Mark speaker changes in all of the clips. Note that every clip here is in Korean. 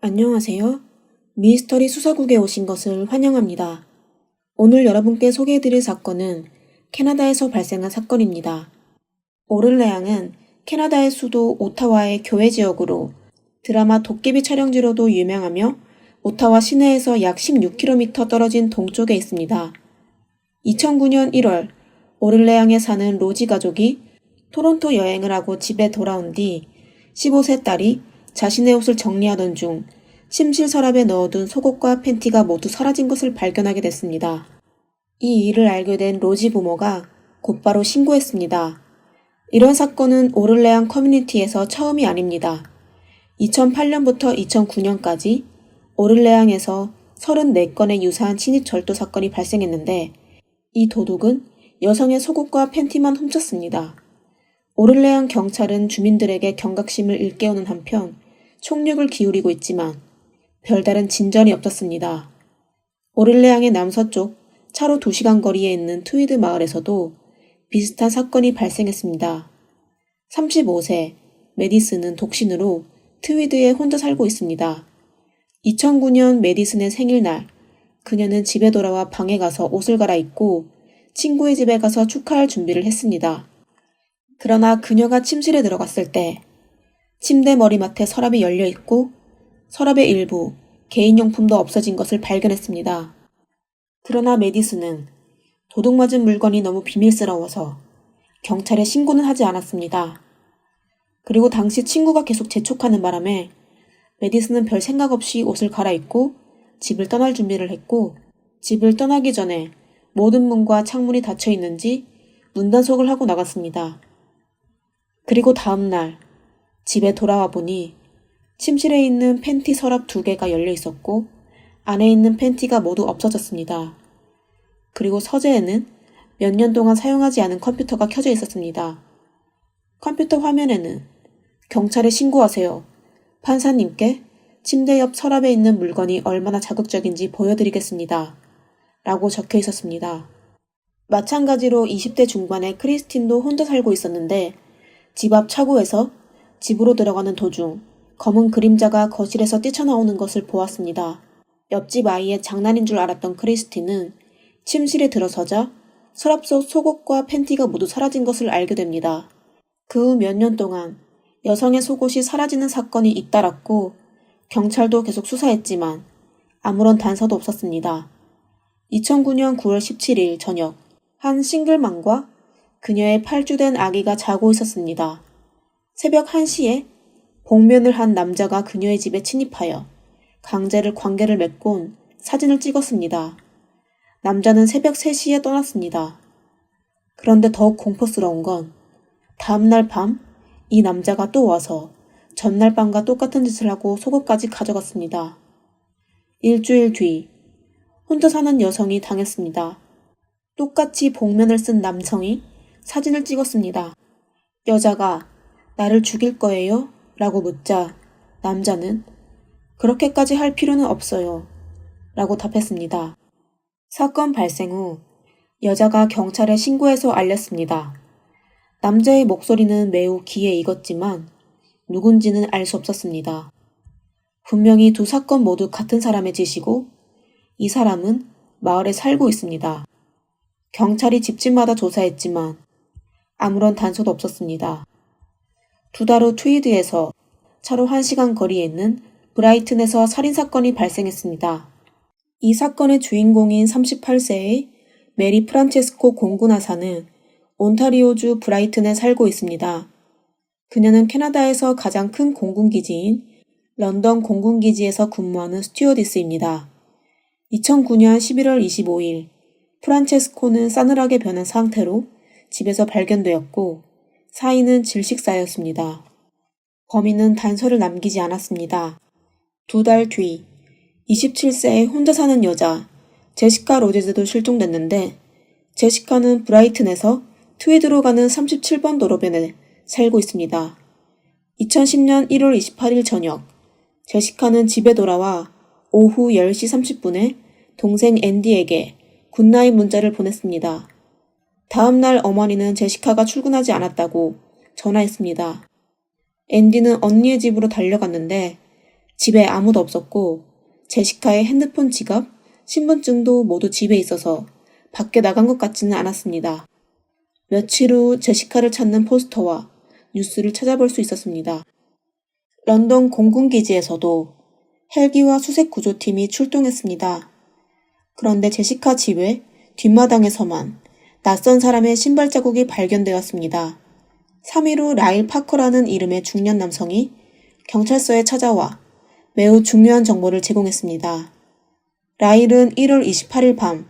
Speaker 1: 안녕하세요. 미스터리 수사국에 오신 것을 환영합니다. 오늘 여러분께 소개해드릴 사건은 캐나다에서 발생한 사건입니다. 오를레앙은 캐나다의 수도 오타와의 교외 지역으로 드라마 도깨비 촬영지로도 유명하며 오타와 시내에서 약 16km 떨어진 동쪽에 있습니다. 2009년 1월 오를레앙에 사는 로지 가족이 토론토 여행을 하고 집에 돌아온 뒤 15세 딸이 자신의 옷을 정리하던 중 침실 서랍에 넣어둔 속옷과 팬티가 모두 사라진 것을 발견하게 됐습니다. 이 일을 알게 된 로지 부모가 곧바로 신고했습니다. 이런 사건은 오를레앙 커뮤니티에서 처음이 아닙니다. 2008년부터 2009년까지 오를레앙에서 34건의 유사한 침입 절도 사건이 발생했는데 이 도둑은 여성의 속옷과 팬티만 훔쳤습니다. 오를레앙 경찰은 주민들에게 경각심을 일깨우는 한편 총력을 기울이고 있지만 별다른 진전이 없었습니다. 오를레앙의 남서쪽 차로 2시간 거리에 있는 트위드 마을에서도 비슷한 사건이 발생했습니다. 35세 메디슨은 독신으로 트위드에 혼자 살고 있습니다. 2009년 메디슨의 생일날 그녀는 집에 돌아와 방에 가서 옷을 갈아입고 친구의 집에 가서 축하할 준비를 했습니다. 그러나 그녀가 침실에 들어갔을 때 침대 머리맡에 서랍이 열려 있고 서랍의 일부 개인용품도 없어진 것을 발견했습니다. 그러나 메디슨은 도둑 맞은 물건이 너무 비밀스러워서 경찰에 신고는 하지 않았습니다. 그리고 당시 친구가 계속 재촉하는 바람에 메디슨은 별 생각 없이 옷을 갈아입고 집을 떠날 준비를 했고 집을 떠나기 전에 모든 문과 창문이 닫혀 있는지 문단속을 하고 나갔습니다. 그리고 다음 날 집에 돌아와 보니 침실에 있는 팬티 서랍 2개가 열려 있었고 안에 있는 팬티가 모두 없어졌습니다. 그리고 서재에는 몇 년 동안 사용하지 않은 컴퓨터가 켜져 있었습니다. 컴퓨터 화면에는 경찰에 신고하세요. 판사님께 침대 옆 서랍에 있는 물건이 얼마나 자극적인지 보여드리겠습니다. 라고 적혀 있었습니다. 마찬가지로 20대 중반의 크리스틴도 혼자 살고 있었는데 집 앞 차고에서 집으로 들어가는 도중 검은 그림자가 거실에서 뛰쳐나오는 것을 보았습니다. 옆집 아이의 장난인 줄 알았던 크리스틴은 침실에 들어서자 서랍 속 속옷과 팬티가 모두 사라진 것을 알게 됩니다. 그 후 몇 년 동안 여성의 속옷이 사라지는 사건이 잇따랐고 경찰도 계속 수사했지만 아무런 단서도 없었습니다. 2009년 9월 17일 저녁 한 싱글맘과 그녀의 8주 된 아기가 자고 있었습니다. 새벽 1시에 복면을 한 남자가 그녀의 집에 침입하여 강제를 관계를 맺곤 사진을 찍었습니다. 남자는 새벽 3시에 떠났습니다. 그런데 더욱 공포스러운 건 다음날 밤 이 남자가 또 와서 전날 밤과 똑같은 짓을 하고 속옷까지 가져갔습니다. 일주일 뒤 혼자 사는 여성이 당했습니다. 똑같이 복면을 쓴 남성이 사진을 찍었습니다. 여자가 나를 죽일 거예요? 라고 묻자 남자는 그렇게까지 할 필요는 없어요. 라고 답했습니다. 사건 발생 후 여자가 경찰에 신고해서 알렸습니다. 남자의 목소리는 매우 귀에 익었지만 누군지는 알 수 없었습니다. 분명히 두 사건 모두 같은 사람의 짓이고 이 사람은 마을에 살고 있습니다. 경찰이 집집마다 조사했지만 아무런 단서도 없었습니다. 2달 후 트위드에서 차로 1시간 거리에 있는 브라이튼에서 살인사건이 발생했습니다. 이 사건의 주인공인 38세의 메리 프란체스코 공군하사는 온타리오주 브라이튼에 살고 있습니다. 그녀는 캐나다에서 가장 큰 공군기지인 런던 공군기지에서 근무하는 스튜어디스입니다. 2009년 11월 25일 프란체스코는 싸늘하게 변한 상태로 집에서 발견되었고 사인은 질식사였습니다. 범인은 단서를 남기지 않았습니다. 2달 뒤 27세의 혼자 사는 여자 제시카 로제즈도 실종됐는데 제시카는 브라이튼에서 트위드로 가는 37번 도로변에 살고 있습니다. 2010년 1월 28일 저녁 제시카는 집에 돌아와 오후 10시 30분에 동생 앤디에게 굿나잇 문자를 보냈습니다. 다음 날 어머니는 제시카가 출근하지 않았다고 전화했습니다. 앤디는 언니의 집으로 달려갔는데 집에 아무도 없었고 제시카의 핸드폰, 지갑, 신분증도 모두 집에 있어서 밖에 나간 것 같지는 않았습니다. 며칠 후 제시카를 찾는 포스터와 뉴스를 찾아볼 수 있었습니다. 런던 공군기지에서도 헬기와 수색구조팀이 출동했습니다. 그런데 제시카 집의 뒷마당에서만 낯선 사람의 신발 자국이 발견되었습니다. 3일 후 라일 파커라는 이름의 중년 남성이 경찰서에 찾아와 매우 중요한 정보를 제공했습니다. 라일은 1월 28일 밤,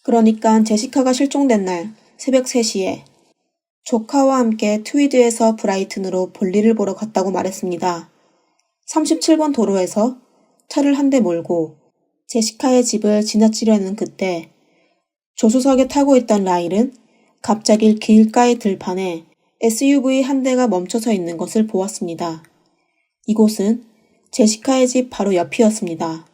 Speaker 1: 그러니까 제시카가 실종된 날 새벽 3시에 조카와 함께 트위드에서 브라이튼으로 볼일을 보러 갔다고 말했습니다. 37번 도로에서 차를 한 대 몰고 제시카의 집을 지나치려는 그때 조수석에 타고 있던 라일은 갑자기 길가의 들판에 SUV 한 대가 멈춰서 있는 것을 보았습니다. 이곳은 제시카의 집 바로 옆이었습니다.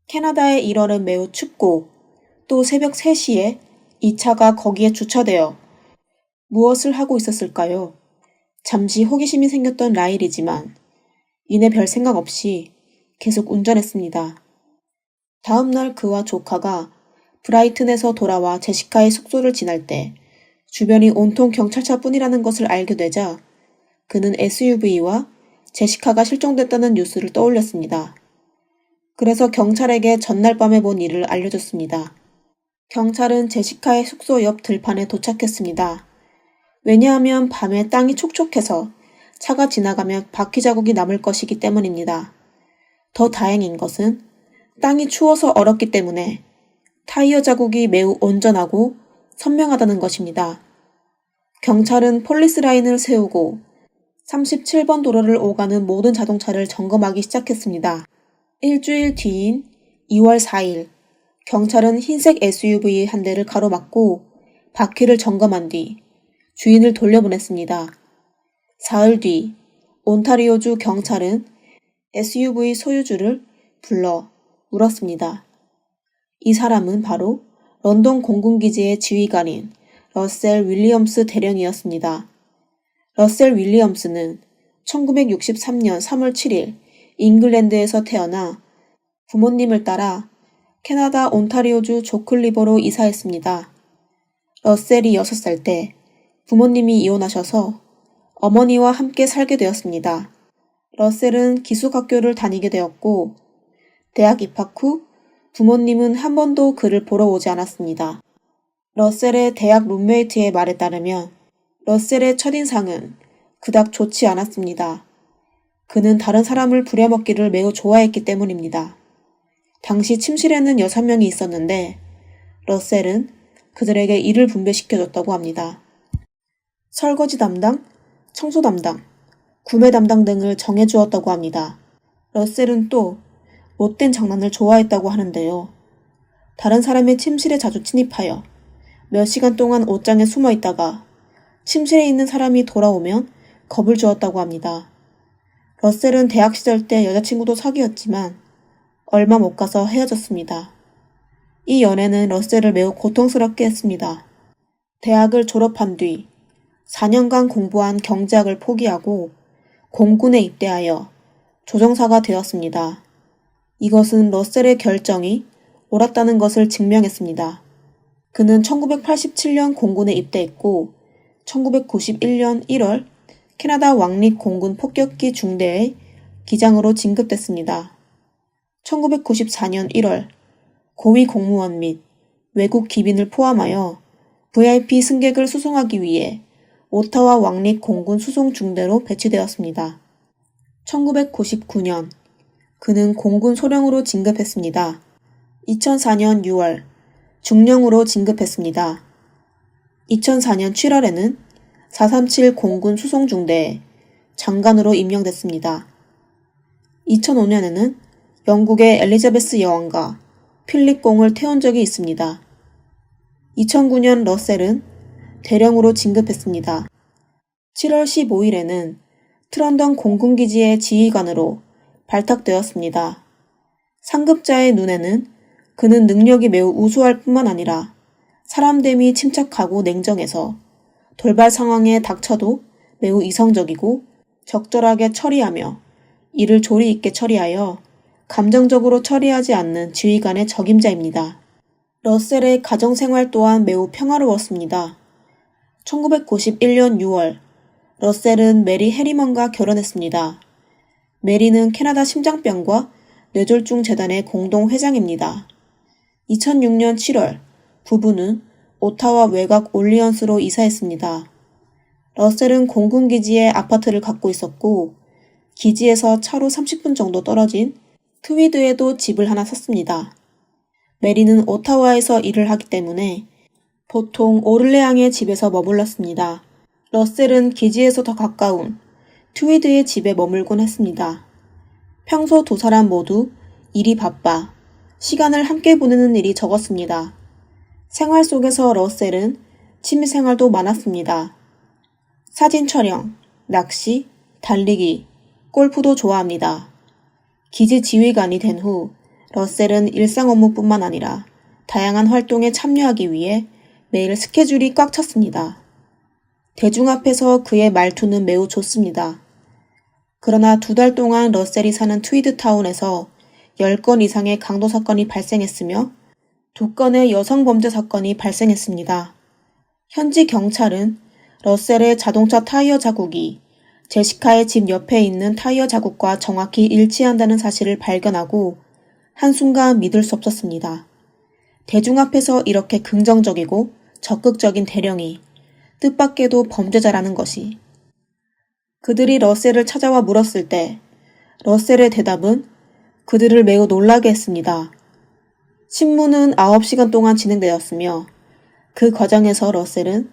Speaker 1: 캐나다의 1월은 매우 춥고 또 새벽 3시에 이 차가 거기에 주차되어 무엇을 하고 있었을까요? 잠시 호기심이 생겼던 라일이지만 이내 별 생각 없이 계속 운전했습니다. 다음 날 그와 조카가 브라이튼에서 돌아와 제시카의 숙소를 지날 때 주변이 온통 경찰차뿐이라는 것을 알게 되자 그는 SUV와 제시카가 실종됐다는 뉴스를 떠올렸습니다. 그래서 경찰에게 전날 밤에 본 일을 알려줬습니다. 경찰은 제시카의 숙소 옆 들판에 도착했습니다. 왜냐하면 밤에 땅이 촉촉해서 차가 지나가면 바퀴 자국이 남을 것이기 때문입니다. 더 다행인 것은 땅이 추워서 얼었기 때문에 타이어 자국이 매우 온전하고 선명하다는 것입니다. 경찰은 폴리스 라인을 세우고 37번 도로를 오가는 모든 자동차를 점검하기 시작했습니다. 일주일 뒤인 2월 4일, 경찰은 흰색 SUV 한 대를 가로막고 바퀴를 점검한 뒤 주인을 돌려보냈습니다. 사흘 뒤 온타리오주 경찰은 SUV 소유주를 불러 물었습니다. 이 사람은 바로 런던 공군기지의 지휘관인 러셀 윌리엄스 대령이었습니다. 러셀 윌리엄스는 1963년 3월 7일 잉글랜드에서 태어나 부모님을 따라 캐나다 온타리오주 조클리버로 이사했습니다. 러셀이 6살 때 부모님이 이혼하셔서 어머니와 함께 살게 되었습니다. 러셀은 기숙학교를 다니게 되었고 대학 입학 후 부모님은 한 번도 그를 보러 오지 않았습니다. 러셀의 대학 룸메이트의 말에 따르면 러셀의 첫인상은 그닥 좋지 않았습니다. 그는 다른 사람을 부려먹기를 매우 좋아했기 때문입니다. 당시 침실에는 6명이 있었는데 러셀은 그들에게 일을 분배시켜줬다고 합니다. 설거지 담당, 청소 담당, 구매 담당 등을 정해주었다고 합니다. 러셀은 또 못된 장난을 좋아했다고 하는데요. 다른 사람의 침실에 자주 침입하여 몇 시간 동안 옷장에 숨어 있다가 침실에 있는 사람이 돌아오면 겁을 주었다고 합니다. 러셀은 대학 시절 때 여자친구도 사귀었지만 얼마 못 가서 헤어졌습니다. 이 연애는 러셀을 매우 고통스럽게 했습니다. 대학을 졸업한 뒤 4년간 공부한 경제학을 포기하고 공군에 입대하여 조종사가 되었습니다. 이것은 러셀의 결정이 옳았다는 것을 증명했습니다. 그는 1987년 공군에 입대했고 1991년 1월 캐나다 왕립 공군 폭격기 중대의 기장으로 진급됐습니다. 1994년 1월 고위 공무원 및 외국 기빈을 포함하여 VIP 승객을 수송하기 위해 오타와 왕립 공군 수송 중대로 배치되었습니다. 1999년 그는 공군 소령으로 진급했습니다. 2004년 6월 중령으로 진급했습니다. 2004년 7월에는 437 공군 수송중대에 장관으로 임명됐습니다. 2005년에는 영국의 엘리자베스 여왕과 필립 공을 태운 적이 있습니다. 2009년 러셀은 대령으로 진급했습니다. 7월 15일에는 트런던 공군기지의 지휘관으로 발탁되었습니다. 상급자의 눈에는 그는 능력이 매우 우수할 뿐만 아니라 사람됨이 침착하고 냉정해서 돌발 상황에 닥쳐도 매우 이성적이고 적절하게 처리하며 이를 조리 있게 처리하여 감정적으로 처리하지 않는 지휘관의 적임자입니다. 러셀의 가정생활 또한 매우 평화로웠습니다. 1991년 6월, 러셀은 메리 해리먼과 결혼했습니다. 메리는 캐나다 심장병과 뇌졸중 재단의 공동 회장입니다. 2006년 7월, 부부는 오타와 외곽 올리언스로 이사했습니다. 러셀은 공군기지에 아파트를 갖고 있었고, 기지에서 차로 30분 정도 떨어진 트위드에도 집을 하나 샀습니다. 메리는 오타와에서 일을 하기 때문에 보통 오를레앙의 집에서 머물렀습니다. 러셀은 기지에서 더 가까운 트위드의 집에 머물곤 했습니다. 평소 두 사람 모두 일이 바빠 시간을 함께 보내는 일이 적었습니다. 생활 속에서 러셀은 취미생활도 많았습니다. 사진 촬영, 낚시, 달리기, 골프도 좋아합니다. 기지 지휘관이 된 후 러셀은 일상 업무뿐만 아니라 다양한 활동에 참여하기 위해 매일 스케줄이 꽉 찼습니다. 대중 앞에서 그의 말투는 매우 좋습니다. 그러나 2달 동안 러셀이 사는 트위드타운에서 10건 이상의 강도 사건이 발생했으며 2건의 여성 범죄 사건이 발생했습니다. 현지 경찰은 러셀의 자동차 타이어 자국이 제시카의 집 옆에 있는 타이어 자국과 정확히 일치한다는 사실을 발견하고 한순간 믿을 수 없었습니다. 대중 앞에서 이렇게 긍정적이고 적극적인 대령이 뜻밖에도 범죄자라는 것이. 그들이 러셀을 찾아와 물었을 때 러셀의 대답은 그들을 매우 놀라게 했습니다. 신문은 9시간 동안 진행되었으며 그 과정에서 러셀은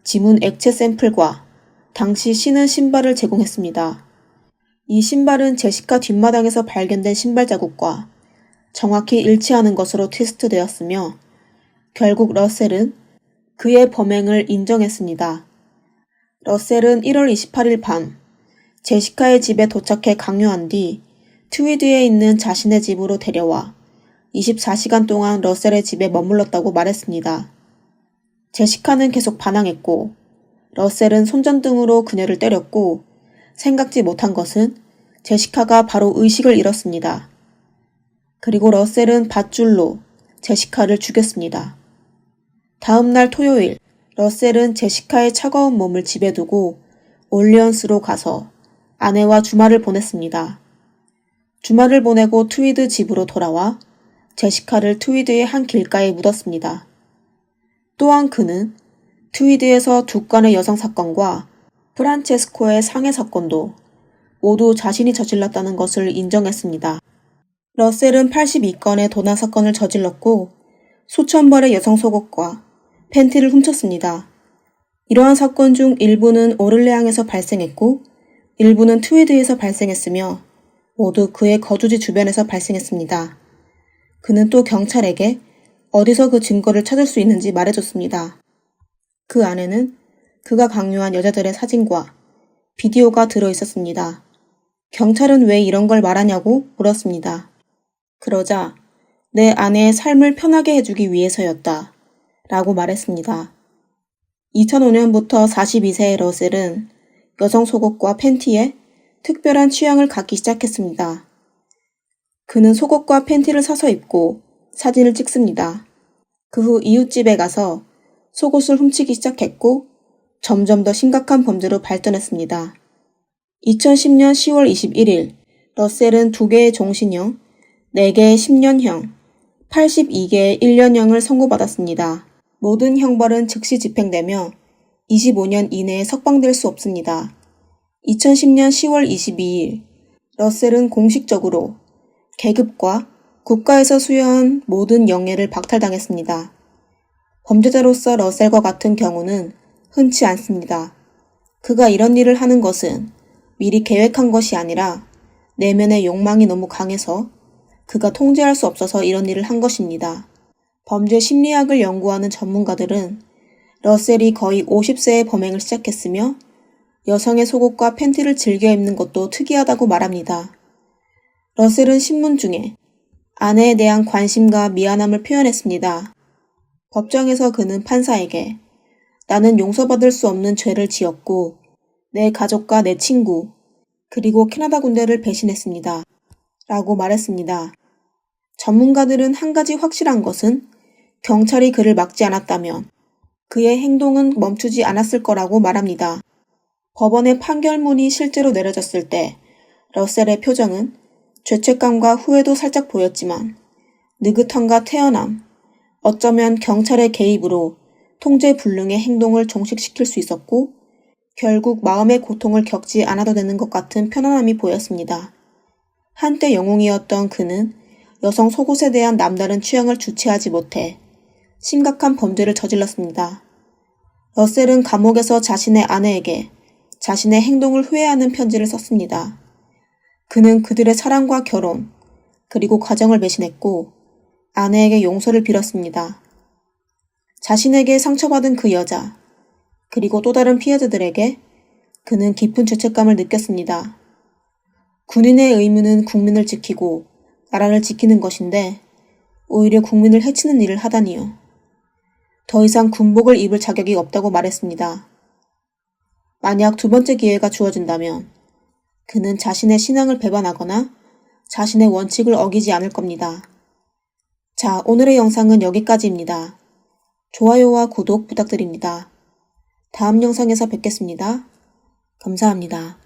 Speaker 1: 지문 액체 샘플과 당시 신은 신발을 제공했습니다. 이 신발은 제시카 뒷마당에서 발견된 신발 자국과 정확히 일치하는 것으로 테스트되었으며 결국 러셀은 그의 범행을 인정했습니다. 러셀은 1월 28일 밤 제시카의 집에 도착해 강요한 뒤 트위드에 있는 자신의 집으로 데려와 24시간 동안 러셀의 집에 머물렀다고 말했습니다. 제시카는 계속 반항했고 러셀은 손전등으로 그녀를 때렸고 생각지 못한 것은 제시카가 바로 의식을 잃었습니다. 그리고 러셀은 밧줄로 제시카를 죽였습니다. 다음 날 토요일, 러셀은 제시카의 차가운 몸을 집에 두고 올리언스로 가서 아내와 주말을 보냈습니다. 주말을 보내고 트위드 집으로 돌아와 제시카를 트위드의 한 길가에 묻었습니다. 또한 그는 트위드에서 2건의 여성 사건과 프란체스코의 상해 사건도 모두 자신이 저질렀다는 것을 인정했습니다. 러셀은 82건의 도난 사건을 저질렀고 수천 벌의 여성 속옷과 팬티를 훔쳤습니다. 이러한 사건 중 일부는 오를레앙에서 발생했고 일부는 트위드에서 발생했으며 모두 그의 거주지 주변에서 발생했습니다. 그는 또 경찰에게 어디서 그 증거를 찾을 수 있는지 말해줬습니다. 그 안에는 그가 강요한 여자들의 사진과 비디오가 들어있었습니다. 경찰은 왜 이런 걸 말하냐고 물었습니다. 그러자 내 아내의 삶을 편하게 해주기 위해서였다 라고 말했습니다. 2005년부터 42세의 러셀은 여성 속옷과 팬티에 특별한 취향을 갖기 시작했습니다. 그는 속옷과 팬티를 사서 입고 사진을 찍습니다. 그 후 이웃집에 가서 속옷을 훔치기 시작했고 점점 더 심각한 범죄로 발전했습니다. 2010년 10월 21일 러셀은 2개의 종신형, 4개의 10년형, 82개의 1년형을 선고받았습니다. 모든 형벌은 즉시 집행되며 25년 이내에 석방될 수 없습니다. 2010년 10월 22일 러셀은 공식적으로 계급과 국가에서 수여한 모든 영예를 박탈당했습니다. 범죄자로서 러셀과 같은 경우는 흔치 않습니다. 그가 이런 일을 하는 것은 미리 계획한 것이 아니라 내면의 욕망이 너무 강해서 그가 통제할 수 없어서 이런 일을 한 것입니다. 범죄 심리학을 연구하는 전문가들은 러셀이 거의 50세에 범행을 시작했으며 여성의 속옷과 팬티를 즐겨 입는 것도 특이하다고 말합니다. 러셀은 신문 중에 아내에 대한 관심과 미안함을 표현했습니다. 법정에서 그는 판사에게 나는 용서받을 수 없는 죄를 지었고 내 가족과 내 친구, 그리고 캐나다 군대를 배신했습니다. 라고 말했습니다. 전문가들은 한 가지 확실한 것은 경찰이 그를 막지 않았다면 그의 행동은 멈추지 않았을 거라고 말합니다. 법원의 판결문이 실제로 내려졌을 때 러셀의 표정은 죄책감과 후회도 살짝 보였지만 느긋함과 태연함, 어쩌면 경찰의 개입으로 통제불능의 행동을 종식시킬 수 있었고 결국 마음의 고통을 겪지 않아도 되는 것 같은 편안함이 보였습니다. 한때 영웅이었던 그는 여성 속옷에 대한 남다른 취향을 주체하지 못해 심각한 범죄를 저질렀습니다. 러셀은 감옥에서 자신의 아내에게 자신의 행동을 후회하는 편지를 썼습니다. 그는 그들의 사랑과 결혼, 그리고 가정을 배신했고 아내에게 용서를 빌었습니다. 자신에게 상처받은 그 여자, 그리고 또 다른 피해자들에게 그는 깊은 죄책감을 느꼈습니다. 군인의 의무는 국민을 지키고 나라를 지키는 것인데 오히려 국민을 해치는 일을 하다니요. 더 이상 군복을 입을 자격이 없다고 말했습니다. 만약 두 번째 기회가 주어진다면 그는 자신의 신앙을 배반하거나 자신의 원칙을 어기지 않을 겁니다. 자, 오늘의 영상은 여기까지입니다. 좋아요와 구독 부탁드립니다. 다음 영상에서 뵙겠습니다. 감사합니다.